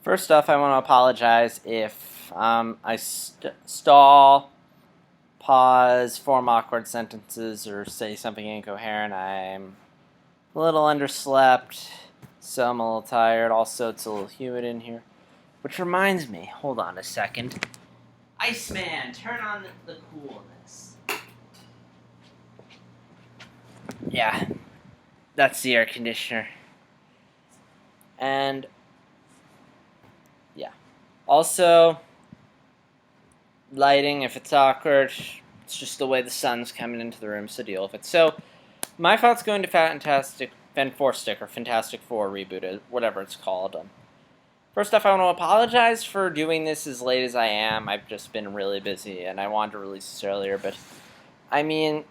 First off, I want to apologize if I stall, pause, form awkward sentences, or say something incoherent. I'm a little underslept, so I'm a little tired. Also, it's a little humid in here. Which reminds me, hold on a second. Iceman, turn on the coolness. Yeah, that's the air conditioner. And, yeah. Also, lighting, if it's awkward, it's just the way the sun's coming into the room, so deal with it. So, my thoughts go into Fan4stic, or Fantastic Four rebooted, whatever it's called. First off, I want to apologize for doing this as late as I am. I've just been really busy, and I wanted to release this earlier, but, I mean,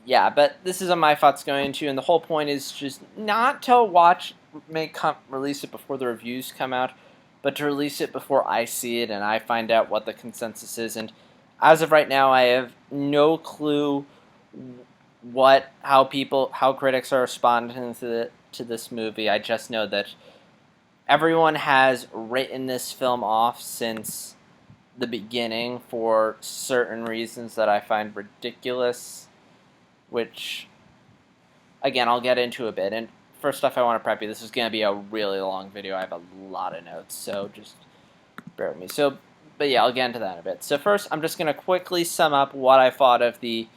yeah, but this is what my thoughts going into, and the whole point is just not to release it before the reviews come out, but to release it before I see it and I find out what the consensus is. And as of right now, I have no clue how critics are responding to this movie. I just know that everyone has written this film off since the beginning for certain reasons that I find ridiculous, which, again, I'll get into a bit. And first off, I want to prep you. This is going to be a really long video. I have a lot of notes, so just bear with me. But yeah, I'll get into that in a bit. So first, I'm just going to quickly sum up what I thought of the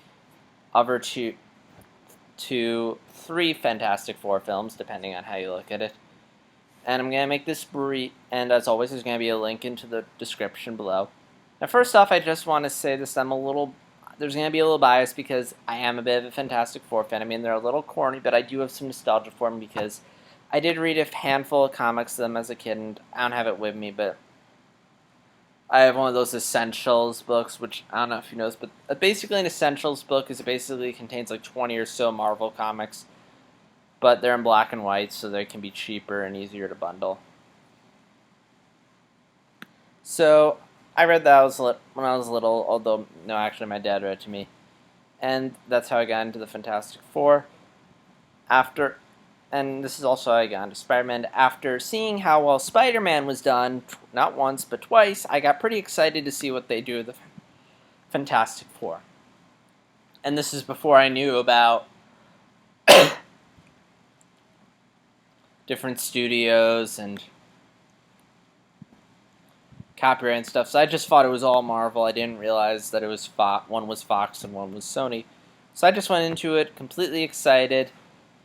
other three Fantastic Four films, depending on how you look at it. And I'm going to make this brief, and as always, there's going to be a link into the description below. Now, first off, I just want to say this, there's going to be a little bias because I am a bit of a Fantastic Four fan. I mean, they're a little corny, but I do have some nostalgia for them because I did read a handful of comics of them as a kid, and I don't have it with me, but I have one of those Essentials books, which I don't know if you know this, but basically an Essentials book is it basically contains like 20 or so Marvel comics, but they're in black and white, so they can be cheaper and easier to bundle. So I read that when I was little, although, no, actually my dad read it to me. And that's how I got into the Fantastic Four. And this is also how I got into Spider-Man. After seeing how well Spider-Man was done, not once, but twice, I got pretty excited to see what they do with the Fantastic Four. And this is before I knew about different studios and copyright and stuff, so I just thought it was all Marvel. I didn't realize that it was one was Fox and one was Sony. So I just went into it completely excited,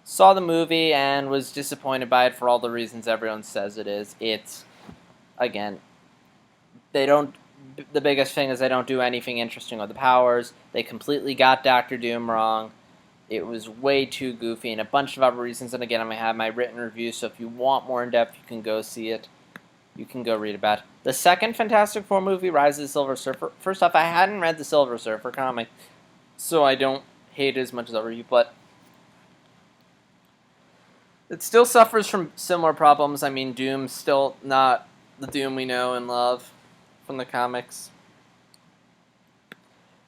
saw the movie, and was disappointed by it for all the reasons everyone says it is. Again, the biggest thing is they don't do anything interesting with the powers. They completely got Doctor Doom wrong. It was way too goofy, and a bunch of other reasons. And again, I'm going to have my written review, so if you want more in-depth, you can go see it. You can go read about it. The second Fantastic Four movie, Rise of the Silver Surfer. First off, I hadn't read the Silver Surfer comic, so I don't hate it as much as other you, but it still suffers from similar problems. I mean, Doom's still not the Doom we know and love from the comics.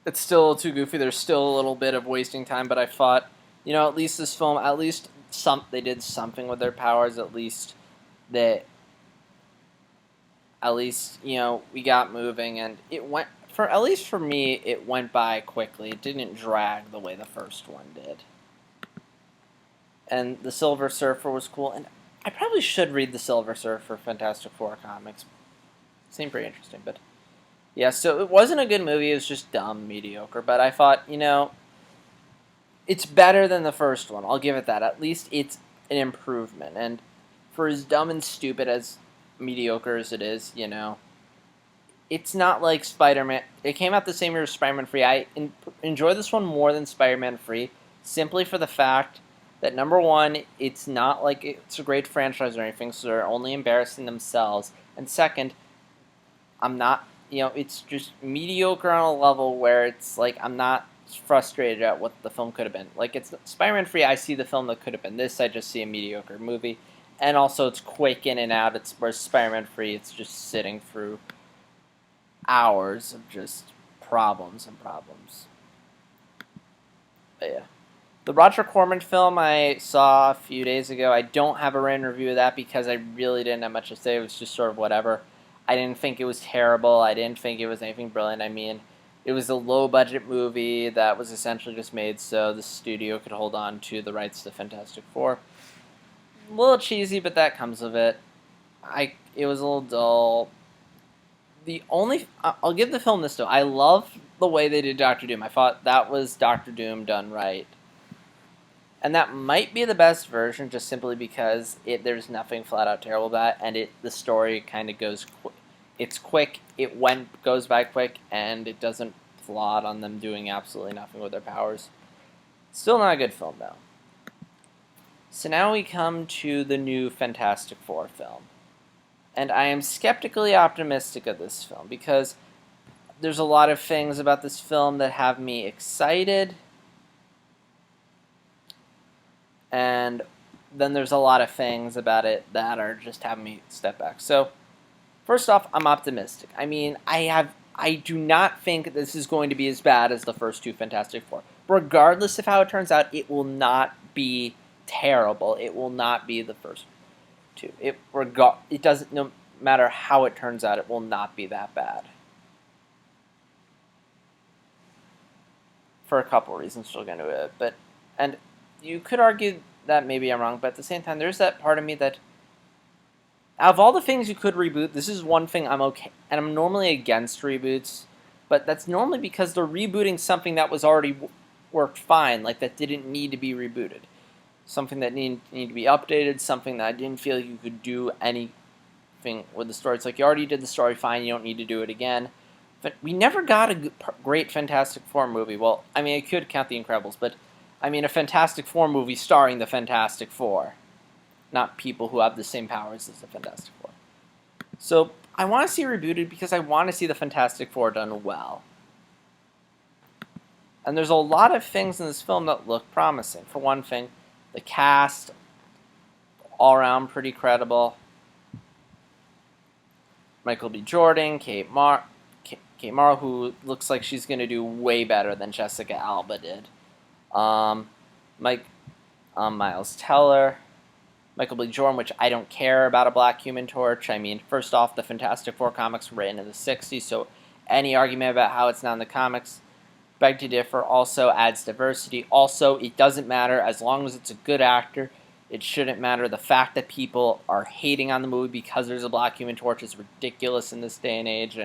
It's still too goofy. There's still a little bit of wasting time, but I thought, at least this film, they did something with their powers. We got moving, and at least for me, it went by quickly. It didn't drag the way the first one did. And the Silver Surfer was cool, and I probably should read the Silver Surfer Fantastic Four comics. Seemed pretty interesting, but yeah, so it wasn't a good movie. It was just dumb, mediocre, but I thought, it's better than the first one. I'll give it that. At least it's an improvement, and for as dumb and stupid as mediocre as it is, it's not like Spider-Man. It came out the same year as Spider-Man 3. I enjoy this one more than Spider-Man 3, simply for the fact that, number one, it's not like it's a great franchise or anything, so they're only embarrassing themselves. And second, it's just mediocre on a level where it's like I'm not frustrated at what the film could have been. Like, it's Spider-Man 3, I see the film that could have been. This, I just see a mediocre movie. And also, it's quick in and out. Whereas Spider-Man 3, it's just sitting through hours of just problems and problems. But yeah. The Roger Corman film I saw a few days ago, I don't have a written review of that because I really didn't have much to say. It was just sort of whatever. I didn't think it was terrible. I didn't think it was anything brilliant. I mean, it was a low-budget movie that was essentially just made so the studio could hold on to the rights to Fantastic Four. A little cheesy, but that comes of it. It was a little dull. I'll give the film this though. I love the way they did Doctor Doom. I thought that was Doctor Doom done right. And that might be the best version, just simply because there's nothing flat out terrible about it, and the story kind of goes. It's quick. Goes by quick, and it doesn't plot on them doing absolutely nothing with their powers. Still not a good film though. So now we come to the new Fantastic Four film, and I am skeptically optimistic of this film because there's a lot of things about this film that have me excited. And then there's a lot of things about it that are just having me step back. So, first off, I'm optimistic. I mean, I do not think this is going to be as bad as the first two Fantastic Four. Regardless of how it turns out, it will not be terrible. It will not be the first two. It doesn't, no matter how it turns out, it will not be that bad. For a couple of reasons, we'll get into it. And you could argue that maybe I'm wrong, but at the same time, there's that part of me that, out of all the things you could reboot, this is one thing I'm okay, and I'm normally against reboots, but that's normally because they're rebooting something that was already worked fine, like that didn't need to be rebooted. Something that needed to be updated, something that I didn't feel you could do anything with the story. It's like you already did the story fine, you don't need to do it again. But we never got a great Fantastic Four movie. Well, I mean, I could count The Incredibles, but I mean a Fantastic Four movie starring the Fantastic Four, not people who have the same powers as the Fantastic Four. So I want to see it rebooted because I want to see the Fantastic Four done well. And there's a lot of things in this film that look promising. For one thing, the cast, all around pretty credible. Michael B. Jordan, Kate Mara, who looks like she's going to do way better than Jessica Alba did. Miles Teller, Michael B. Jordan, which I don't care about a black Human Torch. I mean, first off, the Fantastic Four comics were written in the 60s, so any argument about how it's not in the comics, beg to differ. Also adds diversity. Also, it doesn't matter as long as it's a good actor. It shouldn't matter. The fact that people are hating on the movie because there's a black Human Torch is ridiculous in this day and age,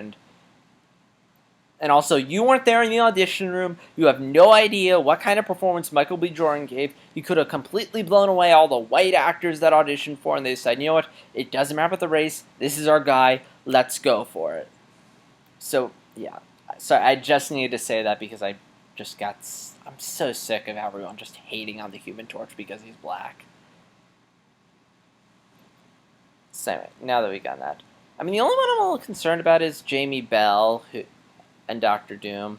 and also, you weren't there in the audition room. You have no idea what kind of performance Michael B. Jordan gave. You could have completely blown away all the white actors that auditioned for, and they decided, you know what? It doesn't matter about the race. This is our guy. Let's go for it. So, yeah. So I just needed to say that because I'm so sick of everyone just hating on the Human Torch because he's black. So anyway, now that we got that. I mean, the only one I'm a little concerned about is Jamie Bell, and Doctor Doom.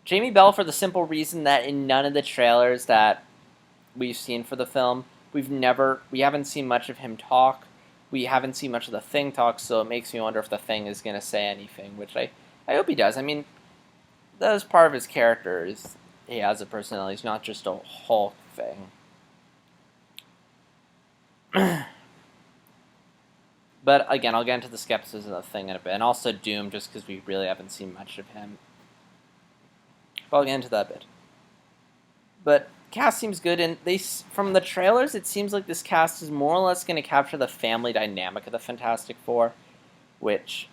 Jamie Bell for the simple reason that in none of the trailers that we've seen for the film, we haven't seen much of him talk. We haven't seen much of the Thing talk, so it makes me wonder if the Thing is going to say anything, which I hope he does. I mean, that is part of his character, is he has a personality. He's not just a Hulk thing. But again, I'll get into the skepticism of the Thing in a bit, and also Doom, just because we really haven't seen much of him. But I'll get into that a bit. But cast seems good, and from the trailers, it seems like this cast is more or less going to capture the family dynamic of the Fantastic Four, which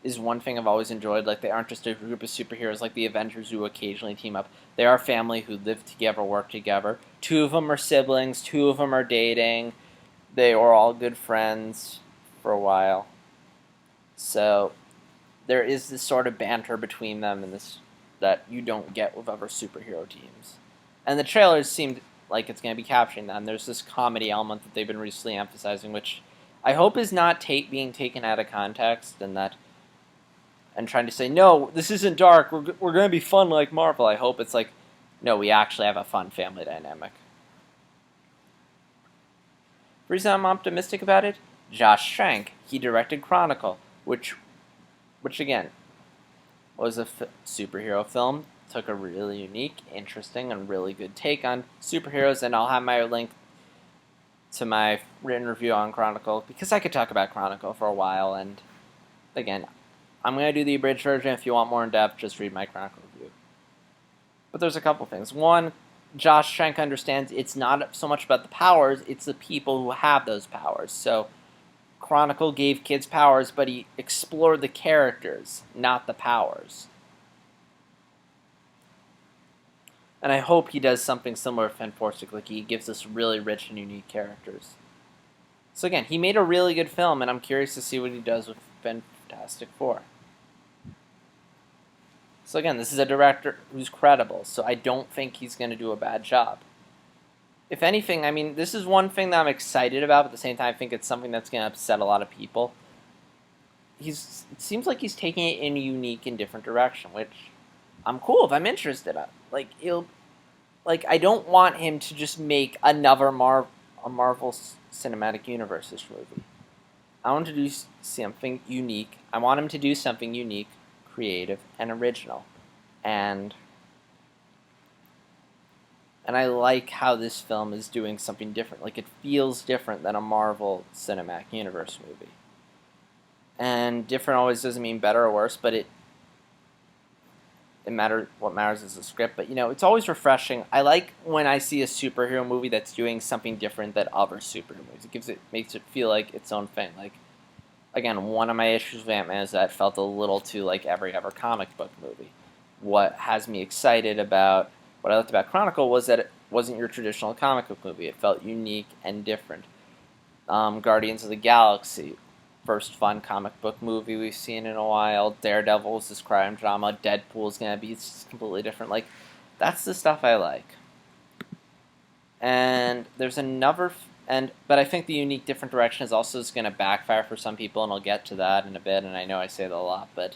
is one thing I've always enjoyed. Like, they aren't just a group of superheroes like the Avengers who occasionally team up. They are a family who live together, work together. 2 of them are siblings, 2 of them are dating. They were all good friends for a while. So there is this sort of banter between them and this that you don't get with other superhero teams. And the trailers seemed like it's going to be capturing that. And there's this comedy element that they've been recently emphasizing, which I hope is not being taken out of context and trying to say, no, this isn't dark, we're going to be fun like Marvel. I hope it's like, no, we actually have a fun family dynamic. The reason I'm optimistic about it, Josh Trank. He directed Chronicle, which again, was a superhero film. took a really unique, interesting, and really good take on superheroes, and I'll have my link to my written review on Chronicle, because I could talk about Chronicle for a while, and again, I'm going to do the abridged version. If you want more in-depth, just read my Chronicle review. But there's a couple things. One, Josh Trank understands it's not so much about the powers, it's the people who have those powers. So Chronicle gave kids powers, but he explored the characters, not the powers. And I hope he does something similar to Fan4stic, like he gives us really rich and unique characters. So again, he made a really good film, and I'm curious to see what he does with Fan4stic 4. So again, this is a director who's credible, so I don't think he's going to do a bad job. If anything, I mean, this is one thing that I'm excited about, but at the same time I think it's something that's going to upset a lot of people. It seems like he's taking it in a unique and different direction, which I'm cool if I'm interested in. I don't want him to just make another Marvel Cinematic Universe movie. I want him to do something unique. I want him to do something unique, creative, and original. And I like how this film is doing something different. Like, it feels different than a Marvel Cinematic Universe movie. And different always doesn't mean better or worse, but what matters is the script. But, it's always refreshing. I like when I see a superhero movie that's doing something different than other superhero movies. Makes it feel like its own thing. Like, again, one of my issues with Ant-Man is that it felt a little too like every other comic book movie. What has me excited about what I liked about Chronicle was that it wasn't your traditional comic book movie. It felt unique and different. Guardians of the Galaxy, first fun comic book movie we've seen in a while. Daredevil is this crime drama. Deadpool is going to be completely different. Like, that's the stuff I like. And there's another... But I think the unique, different direction is also going to backfire for some people, and I'll get to that in a bit, and I know I say that a lot, but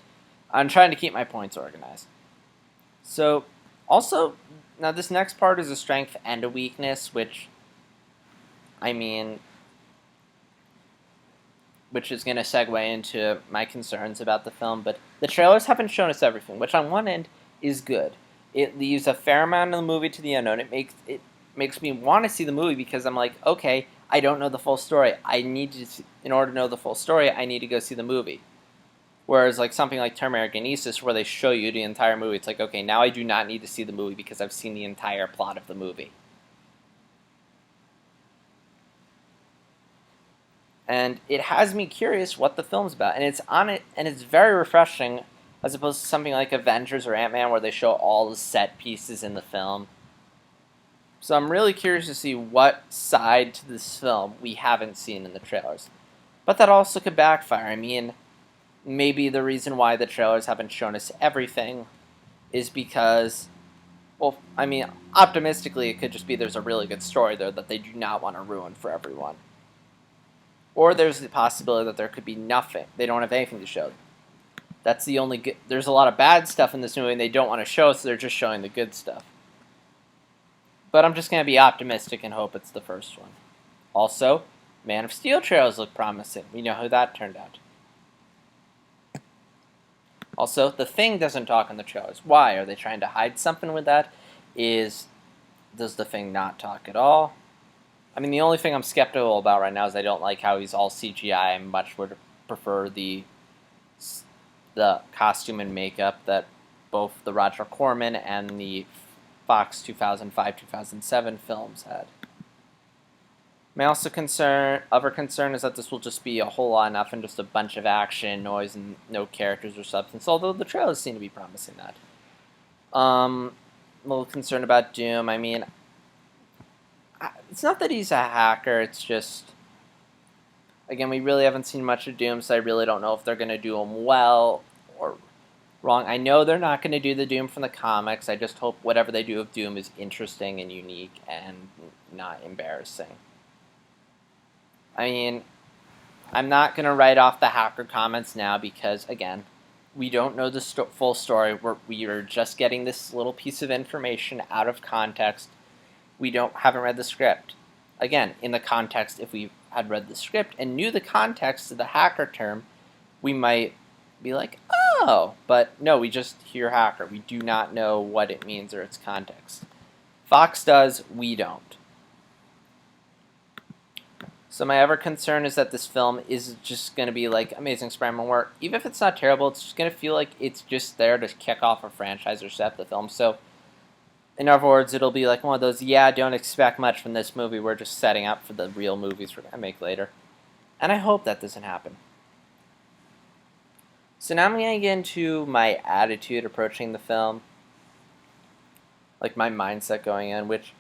I'm trying to keep my points organized. So, also, now this next part is a strength and a weakness, which is going to segue into my concerns about the film, but the trailers haven't shown us everything, which on one end is good. It leaves a fair amount of the movie to the unknown. It makes me want to see the movie because I'm like, okay, I don't know the full story. In order to know the full story, I need to go see the movie. Whereas like something like Terminator Genesis, where they show you the entire movie, it's like, okay, now I do not need to see the movie because I've seen the entire plot of the movie. And it has me curious what the film's about, and it's very refreshing, as opposed to something like Avengers or Ant-Man, where they show all the set pieces in the film. So I'm really curious to see what side to this film we haven't seen in the trailers. But that also could backfire. I mean, maybe the reason why the trailers haven't shown us everything is because, optimistically, it could just be there's a really good story there that they do not want to ruin for everyone. Or there's the possibility that there could be nothing. They don't have anything to show. That's the only good... There's a lot of bad stuff in this movie and they don't want to show, so they're just showing the good stuff. But I'm just going to be optimistic and hope it's the first one. Also, Man of Steel trailers look promising. We know how that turned out. Also, The Thing doesn't talk in the trailers. Why? Are they trying to hide something with that? Does The Thing not talk at all? I mean, the only thing I'm skeptical about right now is I don't like how he's all CGI. I much would prefer the costume and makeup that both the Roger Corman and the Fox 2005-2007 films had. My other concern is that this will just be a whole lot of nothing, just a bunch of action, noise, and no characters or substance, although the trailers seem to be promising that. A little concerned about Doom. I mean, it's not that he's a hacker, it's just... Again, we really haven't seen much of Doom, so I really don't know if they're going to do him well or wrong. I know they're not going to do the Doom from the comics. I just hope whatever they do of Doom is interesting and unique and not embarrassing. I mean, I'm not going to write off the hacker comments now because, again, we don't know the full story. We are just getting this little piece of information out of context. We haven't read the script. Again, in the context, if we had read the script and knew the context of the hacker term, we might be like, oh, but no, we just hear hacker. We do not know what it means or its context. Fox does, we don't. So my other concern is that this film is just going to be like Amazing Spider-Man, where even if it's not terrible, it's just going to feel like it's just there to kick off a franchise or set up the film. So, in other words, it'll be like one of those, yeah, don't expect much from this movie. We're just setting up for the real movies we're going to make later. And I hope that doesn't happen. So now I'm going to get into my attitude approaching the film. Like my mindset going in, which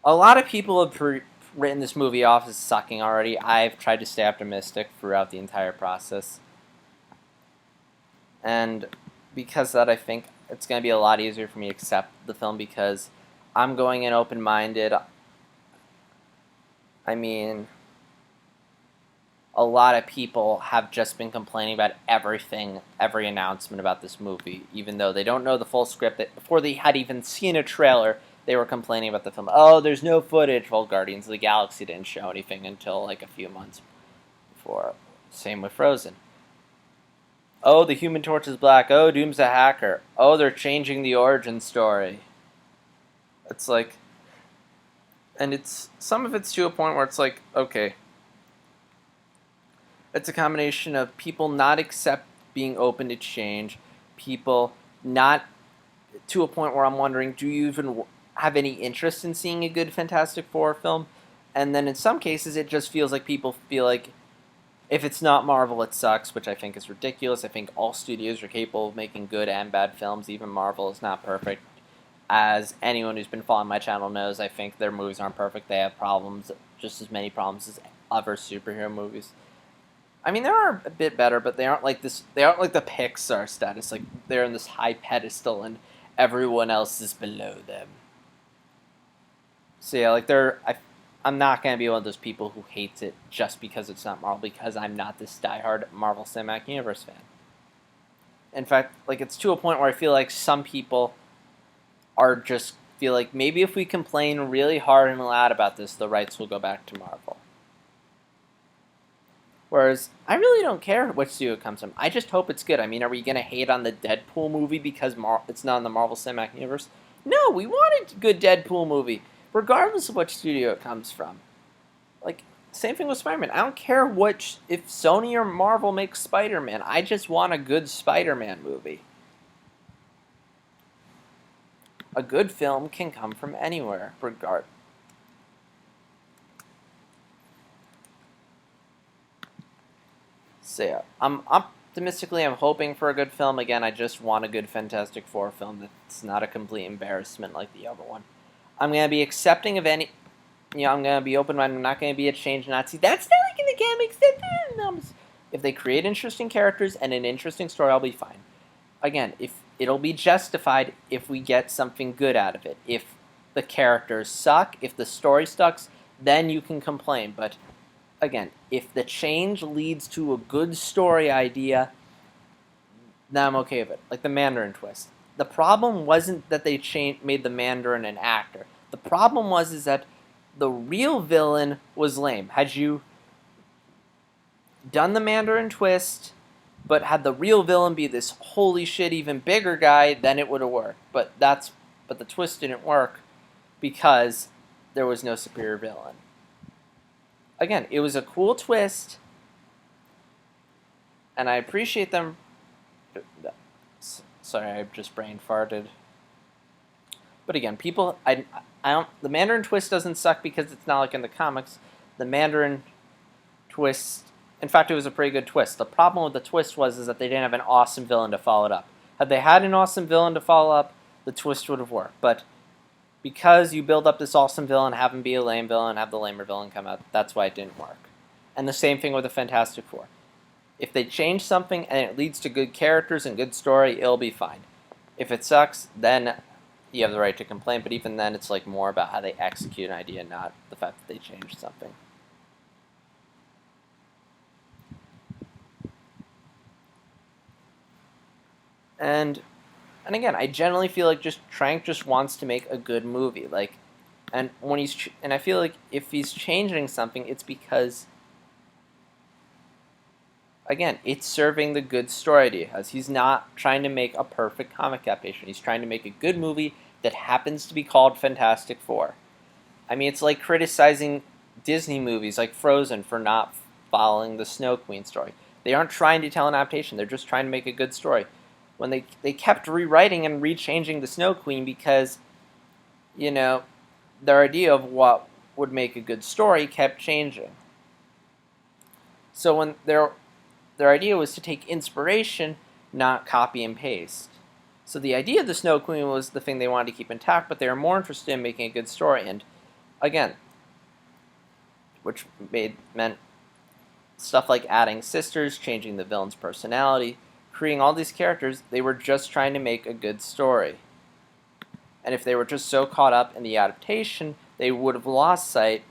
a lot of people have written this movie off as sucking already. I've tried to stay optimistic throughout the entire process. And because of that, I think it's going to be a lot easier for me to accept the film because I'm going in open-minded. I mean, a lot of people have just been complaining about everything, every announcement about this movie, even though they don't know the full script. Before they had even seen a trailer, they were complaining about the film. Oh, there's no footage. Well, Guardians of the Galaxy didn't show anything until like a few months before. Same with Frozen. Oh, the Human Torch is black. Oh, Doom's a hacker. Oh, they're changing the origin story. It's like, and it's some of it's to a point where it's like, okay, it's a combination of people not accept being open to change, people not to a point where I'm wondering, do you even have any interest in seeing a good Fantastic Four film? And then in some cases, it just feels like people feel like if it's not Marvel, it sucks, which I think is ridiculous. I think all studios are capable of making good and bad films. Even Marvel is not perfect. As anyone who's been following my channel knows, I think their movies aren't perfect. They have problems, just as many problems as other superhero movies. I mean, they are a bit better, but they aren't like this. They aren't like the Pixar status. Like they're in this high pedestal, and everyone else is below them. So yeah, like I'm not gonna be one of those people who hates it just because it's not Marvel, because I'm not this diehard Marvel Cinematic Universe fan. In fact, like it's to a point where I feel like some people are just feel like maybe if we complain really hard and loud about this, the rights will go back to Marvel. Whereas, I really don't care which studio it comes from. I just hope it's good. I mean, are we going to hate on the Deadpool movie because it's not in the Marvel Cinematic Universe? No, we want a good Deadpool movie, regardless of which studio it comes from. Like, same thing with Spider-Man. I don't care if Sony or Marvel makes Spider-Man. I just want a good Spider-Man movie. A good film can come from anywhere, regardless. So yeah, I'm hoping for a good film. Again, I just want a good Fantastic Four film that's not a complete embarrassment like the other one. I'm going to be accepting of any, I'm going to be open-minded. I'm not going to be a change Nazi. That's not like in the comics. If they create interesting characters and an interesting story, I'll be fine. Again, if it'll be justified if we get something good out of it. If the characters suck, if the story sucks, then you can complain. But again, if the change leads to a good story idea, then I'm okay with it. Like the Mandarin twist. The problem wasn't that they made the Mandarin an actor. The problem is that the real villain was lame. Had you done the Mandarin twist, but had the real villain be this holy shit even bigger guy, then it would have worked. But the twist didn't work because there was no superior villain. Again, it was a cool twist, and I appreciate them. Sorry, I just brain farted. But again, I don't. The Mandarin twist doesn't suck because it's not like in the comics. The Mandarin twist, in fact, it was a pretty good twist. The problem with the twist is that they didn't have an awesome villain to follow it up. Had they had an awesome villain to follow up, the twist would have worked. But because you build up this awesome villain, have him be a lame villain, have the lamer villain come out, that's why it didn't work. And the same thing with the Fantastic Four. If they change something and it leads to good characters and good story, it'll be fine. If it sucks, then you have the right to complain, but even then it's like more about how they execute an idea, not the fact that they changed something. And again, I generally feel like Trank just wants to make a good movie. Like, and I feel like if he's changing something, it's because, again, it's serving the good story idea. As he's not trying to make a perfect comic adaptation. He's trying to make a good movie that happens to be called Fantastic Four. I mean, it's like criticizing Disney movies like Frozen for not following the Snow Queen story. They aren't trying to tell an adaptation. They're just trying to make a good story. When they kept rewriting and rechanging the Snow Queen because, their idea of what would make a good story kept changing. So when their idea was to take inspiration, not copy and paste. So the idea of the Snow Queen was the thing they wanted to keep intact, but they were more interested in making a good story. And again, which meant stuff like adding sisters, changing the villain's personality, creating all these characters. They were just trying to make a good story. And if they were just so caught up in the adaptation, they might have lost sight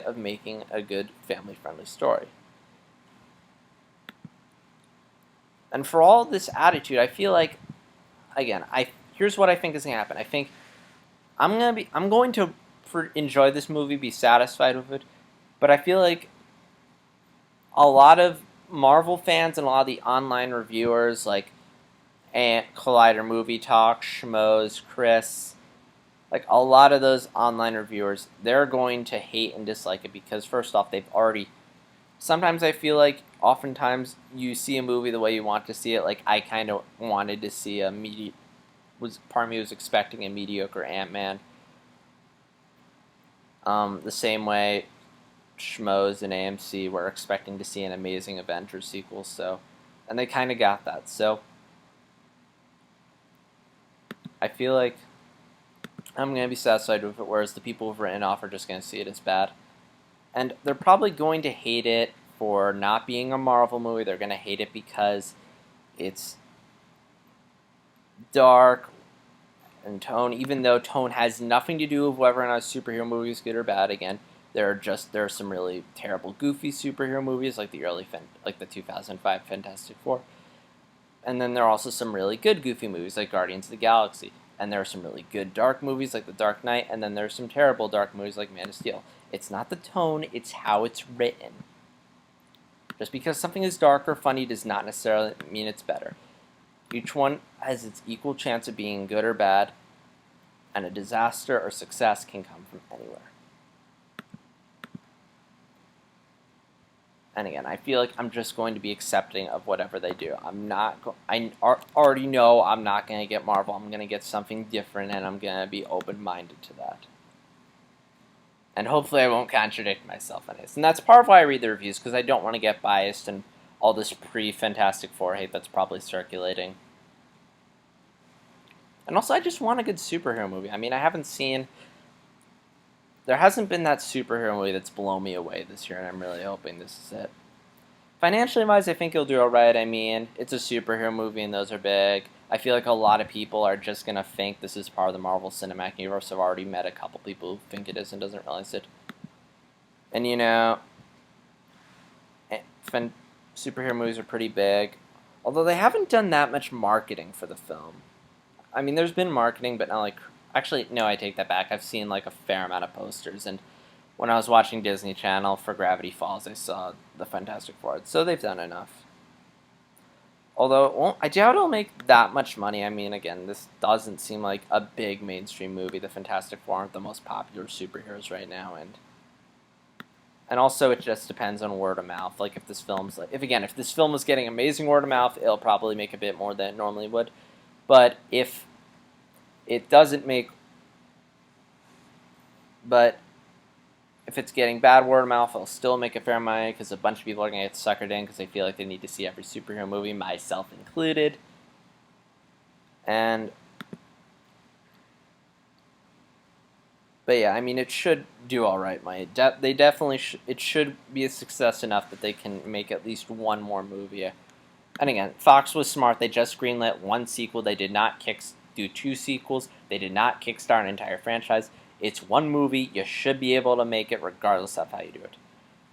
of making a good family-friendly story. And for all this attitude, I feel like, again, here's what I think is going to happen. I think I'm going to enjoy this movie, be satisfied with it, but I feel like a lot of Marvel fans and a lot of the online reviewers, like Collider Movie Talk, Schmoes, Chris, like a lot of those online reviewers, they're going to hate and dislike it because, first off, they've already... Sometimes I feel like oftentimes you see a movie the way you want to see it. Like I kind of wanted to see part of me was expecting a mediocre Ant-Man. The same way Schmoes and AMC were expecting to see an amazing Avengers sequel. And they kind of got that. So I feel like I'm going to be satisfied with it, whereas the people who've written off are just going to see it as bad. And they're probably going to hate it for not being a Marvel movie. They're going to hate it because it's dark and tone, even though tone has nothing to do with whether or not a superhero movie is good or bad. Again, there are some really terrible, goofy superhero movies like the 2005 Fantastic Four. And then there are also some really good goofy movies like Guardians of the Galaxy. And there are some really good dark movies like The Dark Knight, and then there's some terrible dark movies like Man of Steel. It's not the tone, it's how it's written. Just because something is dark or funny does not necessarily mean it's better. Each one has its equal chance of being good or bad, and a disaster or success can come from anywhere. And again, I feel like I'm just going to be accepting of whatever they do. I already know I'm not going to get Marvel. I'm going to get something different, and I'm going to be open-minded to that. And hopefully I won't contradict myself on this. And that's part of why I read the reviews, because I don't want to get biased and all this pre-Fantastic Four hate that's probably circulating. And also, I just want a good superhero movie. I mean, there hasn't been that superhero movie that's blown me away this year, and I'm really hoping this is it. Financially wise, I think it'll do alright. I mean, it's a superhero movie, and those are big. I feel like a lot of people are just going to think this is part of the Marvel Cinematic Universe. I've already met a couple people who think it is and doesn't realize it. And, superhero movies are pretty big, although they haven't done that much marketing for the film. I mean, there's been marketing, but not like... Actually, no, I take that back. I've seen like a fair amount of posters, and when I was watching Disney Channel for Gravity Falls, I saw the Fantastic Four, so they've done enough. Although, I doubt it'll make that much money. I mean, again, this doesn't seem like a big mainstream movie. The Fantastic Four aren't the most popular superheroes right now, and also it just depends on word of mouth. Like, if this film was getting amazing word of mouth, it'll probably make a bit more than it normally would. But if it doesn't make... But if it's getting bad word of mouth, it'll still make a fair amount of money because a bunch of people are going to get suckered in because they feel like they need to see every superhero movie, myself included. But yeah, I mean, it should do all right. It should be a success enough that they can make at least one more movie. And again, Fox was smart. They just greenlit one sequel. They did not do two sequels. They did not kickstart an entire franchise. It's one movie. You should be able to make it regardless of how you do it.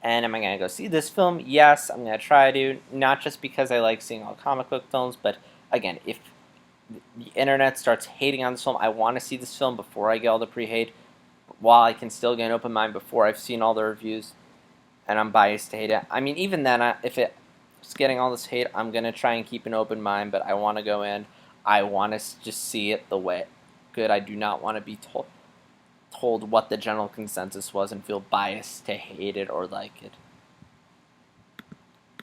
And am I going to go see this film? Yes, I'm going to try to. Not just because I like seeing all comic book films, but again, if the internet starts hating on this film, I want to see this film before I get all the pre-hate, while I can still get an open mind before I've seen all the reviews, and I'm biased to hate it. I mean, even then, it's getting all this hate. I'm gonna try and keep an open mind, but I want to go in. I want to just see it the way good. I do not want to be told what the general consensus was and feel biased to hate it or like it.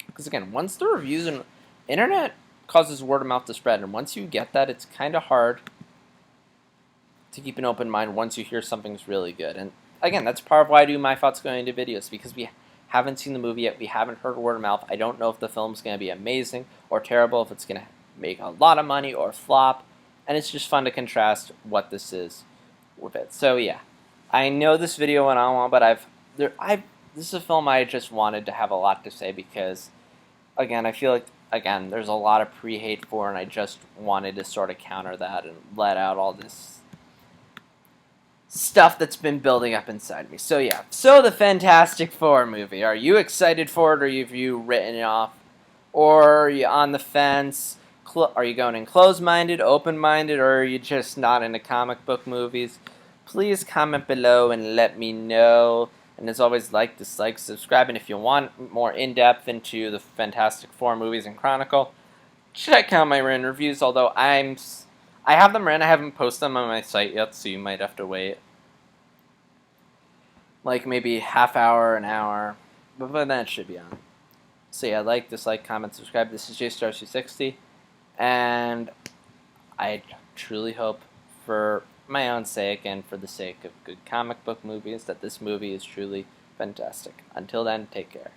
Because again, once the reviews and internet causes word of mouth to spread, and once you get that, it's kind of hard to keep an open mind once you hear something's really good. And again, that's part of why I do my thoughts going into videos, because we haven't seen the movie yet, we haven't heard word of mouth. I don't know if the film's going to be amazing or terrible, if it's going to make a lot of money or flop, and it's just fun to contrast what this is with it. So yeah, I know this video went on long, but this is a film I just wanted to have a lot to say, because again, I feel like there's a lot of pre-hate for, and I just wanted to sort of counter that and let out all this stuff that's been building up inside me. So yeah, so the Fantastic Four movie. Are you excited for it, or have you written it off? Or are you on the fence? Are you going in closed-minded, open-minded, or are you just not into comic book movies? Please comment below and let me know. And as always, like, dislike, subscribe, and if you want more in-depth into the Fantastic Four movies and Chronicle, check out my written reviews, although I have them written, I haven't posted them on my site yet, so you might have to wait like maybe half hour, an hour, but then it should be on. So yeah, like, dislike, comment, subscribe. This is JStar260, and I truly hope, for my own sake and for the sake of good comic book movies, that this movie is truly fantastic. Until then, take care.